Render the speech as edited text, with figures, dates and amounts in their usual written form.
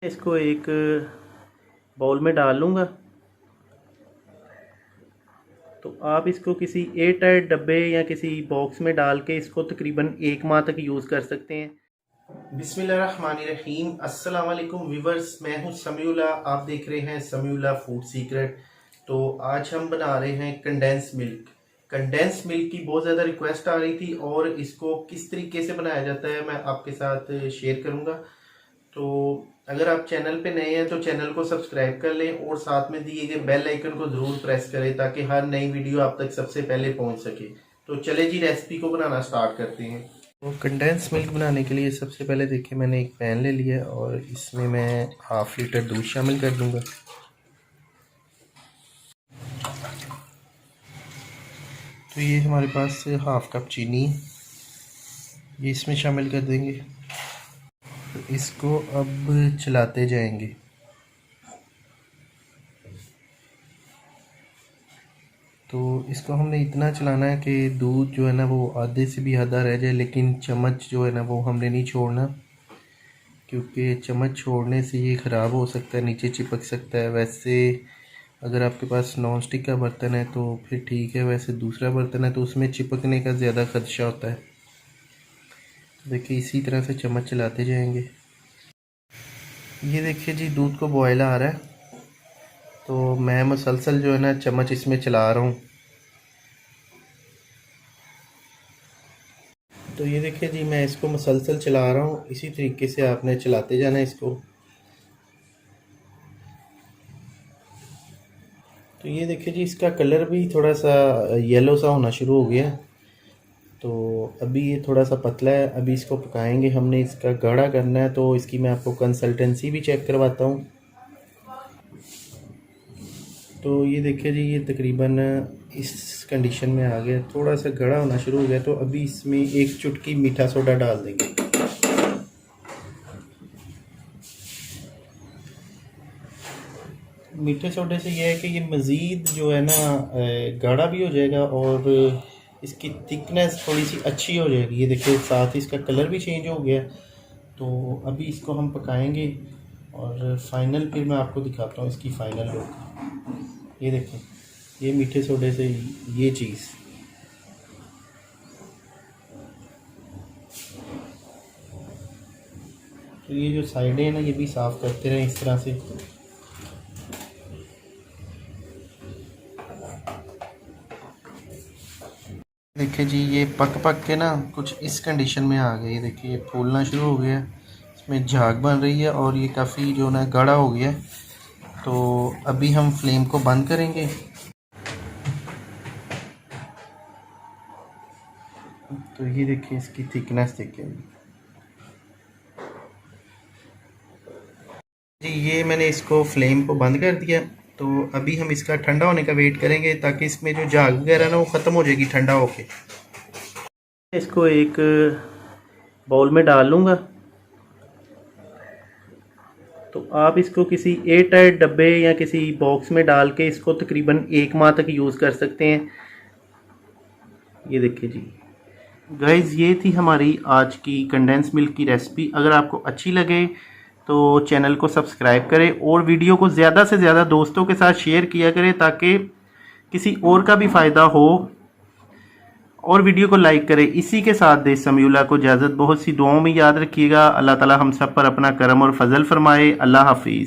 इसको एक बाउल में डाल लूँगा। तो आप इसको किसी एयर टाइट डब्बे या किसी बॉक्स में डाल के इसको तकरीबन 1 माह तक यूज़ कर सकते हैं। बिस्मिल्लाहिर्रहमानिर्रहीम। अस्सलाम वालेकुम व्यूवर्स, मैं हूं समीउल्लाह, आप देख रहे हैं समीउल्लाह फूड सीक्रेट। तो आज हम बना रहे हैं कंडेंस मिल्क। कंडेंस मिल्क की बहुत ज़्यादा रिक्वेस्ट आ रही थी और इसको किस तरीके से बनाया जाता है मैं आपके साथ शेयर करूंगा। तो अगर आप चैनल पे नए हैं तो चैनल को सब्सक्राइब कर लें और साथ में दिए गए बेल आइकन को ज़रूर प्रेस करें ताकि हर नई वीडियो आप तक सबसे पहले पहुंच सके। तो चले जी, रेसिपी को बनाना स्टार्ट करते हैं। तो कंडेंस मिल्क बनाने के लिए सबसे पहले देखिए मैंने एक पैन ले लिया और इसमें मैं 1/2 लीटर दूध शामिल कर दूंगा। तो ये हमारे पास 1/2 कप चीनी ये इसमें शामिल कर देंगे। तो इसको अब चलाते जाएंगे। तो इसको हमने इतना चलाना है कि दूध जो है ना वो आधे से भी आधा रह जाए, लेकिन चम्मच जो है ना वो हमने नहीं छोड़ना, क्योंकि चम्मच छोड़ने से ये ख़राब हो सकता है, नीचे चिपक सकता है। वैसे अगर आपके पास नॉन स्टिक का बर्तन है तो फिर ठीक है, वैसे दूसरा बर्तन है तो उसमें चिपकने का ज़्यादा खदशा होता है। देखिए इसी तरह से चम्मच चलाते जाएंगे। ये देखिए जी दूध को बॉयल आ रहा है, तो मैं मुसलसल जो है ना चम्मच इसमें चला रहा हूँ। तो ये देखिए जी मैं इसको मुसलसल चला रहा हूँ, इसी तरीके से आपने चलाते जाना है इसको। तो ये देखिए जी इसका कलर भी थोड़ा सा येलो सा होना शुरू हो गया। तो अभी ये थोड़ा सा पतला है, अभी इसको पकाएंगे। हमने इसका गाढ़ा करना है तो इसकी मैं आपको कंसल्टेंसी भी चेक करवाता हूँ। तो ये देखिए जी ये तकरीबन इस कंडीशन में आ गया, थोड़ा सा गाढ़ा होना शुरू हो गया। तो अभी इसमें 1 चुटकी मीठा सोडा डाल देंगे। मीठे सोडे से यह है कि ये मज़ीद जो है ना गाढ़ा भी हो जाएगा और इसकी थिकनेस थोड़ी सी अच्छी हो जाएगी। ये देखिए साथ ही इसका कलर भी चेंज हो गया। तो अभी इसको हम पकाएंगे और फाइनल फिर मैं आपको दिखाता हूँ इसकी फ़ाइनल लुक। ये देखें ये मीठे सोडे से ये चीज़। तो ये जो साइडें हैं ना ये भी साफ़ करते रहें इस तरह से। देखिए जी ये पक पक के ना कुछ इस कंडीशन में आ गए। ये देखिए ये फूलना शुरू हो गया, इसमें झाग बन रही है और ये काफ़ी जो ना गाढ़ा हो गया। तो अभी हम फ्लेम को बंद करेंगे। तो ये देखिए इसकी थिकनेस देखिए जी, ये मैंने इसको फ्लेम को बंद कर दिया। तो अभी हम इसका ठंडा होने का वेट करेंगे ताकि इसमें जो झाग वगैरह ना वो ख़त्म हो जाएगी ठंडा होके। इसको एक बाउल में डाल लूँगा। तो आप इसको किसी एयर टाइट डब्बे या किसी बॉक्स में डाल के इसको तकरीबन 1 माह तक यूज़ कर सकते हैं। ये देखिए जी गाइज़ ये थी हमारी आज की कंडेंस मिल्क की रेसिपी। अगर आपको अच्छी लगे तो चैनल को सब्सक्राइब करें और वीडियो को ज़्यादा से ज़्यादा दोस्तों के साथ शेयर किया करें ताकि किसी और का भी फ़ायदा हो, और वीडियो को लाइक करें। इसी के साथ दे समीउल्लाह को इजाज़त। बहुत सी दुआओं में याद रखिएगा। अल्लाह ताला हम सब पर अपना करम और फजल फरमाए। अल्लाह हाफिज़।